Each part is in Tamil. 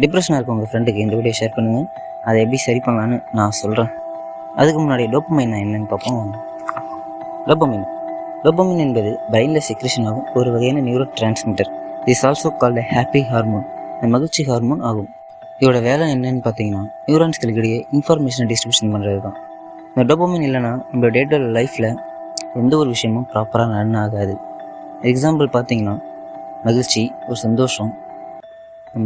டிப்ரெஷனாக இருக்க உங்கள் ஃப்ரெண்டுக்கு இந்த வீடியோ ஷேர் பண்ணுங்கள். அதை எப்படி சரி பண்ணலான்னு நான் சொல்கிறேன். அதுக்கு முன்னாடி டோப்பமைன் என்னென்னு பார்ப்போம். டோப்பமைன் என்பது பிரெயினில் செக்ரேஷன் ஆகும் ஒரு வகையான neuro transmitter. This also called happy hormone, மகிழ்ச்சி ஹார்மோன் ஆகும். இதோட வேலை என்னன்னு பார்த்தீங்கன்னா நியூரான்ஸ்களுக்கு இடையே இன்ஃபர்மேஷனை டிஸ்ட்ரிபியூஷன் பண்ணுறது தான். இந்த டோப்பமைன் இல்லைன்னா நம்மளோட டே டு லைஃப்பில் எந்த ஒரு விஷயமும் ப்ராப்பராக ரன் ஆகாது. எக்ஸாம்பிள் பார்த்தீங்கன்னா மகிழ்ச்சி, ஒரு சந்தோஷம்,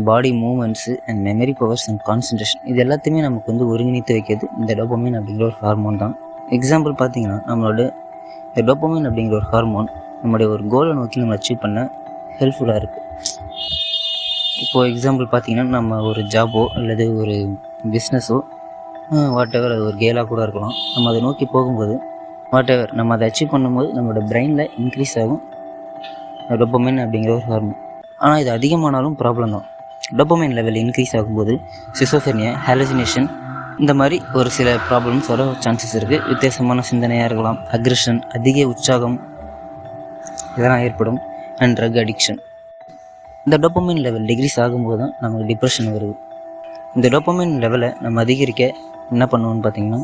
body moments and memory powers and concentration, இது எல்லாத்தையுமே நமக்கு ஒருங்கிணைத்து வைக்கிறது இந்த டோப்பமைன் அப்படிங்கிற ஒரு ஹார்மோன் தான். எக்ஸாம்பிள் பார்த்தீங்கன்னா நம்மளோட இந்த டோப்பமைன் அப்படிங்கிற ஒரு ஹார்மோன் நம்மளுடைய ஒரு கோலை நோக்கி நம்ம அச்சீவ் பண்ண ஹெல்ப்ஃபுல்லாக இருக்குது. இப்போது எக்ஸாம்பிள் பார்த்தீங்கன்னா நம்ம ஒரு ஜாபோ அல்லது ஒரு பிஸ்னஸோ வாட் எவர், அது ஒரு கேலாக கூட இருக்கலாம். நம்ம அதை நோக்கி போகும்போது வாட் எவர் நம்ம அதை அச்சீவ் பண்ணும்போது நம்மளோட பிரெயினில் இன்க்ரீஸ் ஆகும் டோப்பமைன் அப்படிங்கிற ஒரு ஹார்மோன். ஆனால் இது அதிகமானாலும் ப்ராப்ளம் தான். டோப்பமைன் லெவல் இன்க்ரீஸ் ஆகும்போது சிசோஃபெனியா, ஹாலுசினேஷன், இந்த மாதிரி ஒரு சில ப்ராப்ளம்ஸ் வர சான்சஸ் இருக்குது. வித்தியாசமான சிந்தனையாக இருக்கலாம், அக்ரெஷன், அதிக உற்சாகம் இதெல்லாம் ஏற்படும், அண்ட் ட்ரக் அடிக்ஷன். இந்த டோப்பமைன் லெவல் டிக்ரீஸ் ஆகும்போது தான் நமக்கு டிப்ரெஷன் வருது. இந்த டோப்பமைன் லெவலை நம்ம அதிகரிக்க என்ன பண்ணுவோம்னு பார்த்தீங்கன்னா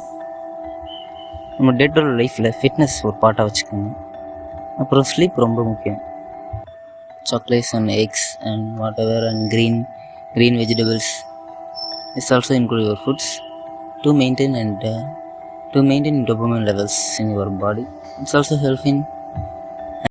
நம்ம டே டு லைஃப்பில் ஃபிட்னஸ் ஒரு பார்ட்டாக வச்சுக்கோங்க. அப்புறம் ஸ்லீப் ரொம்ப முக்கியம். chocolates and eggs and whatever and green vegetables is also include your foods to maintain dopamine levels in your body. It's also help in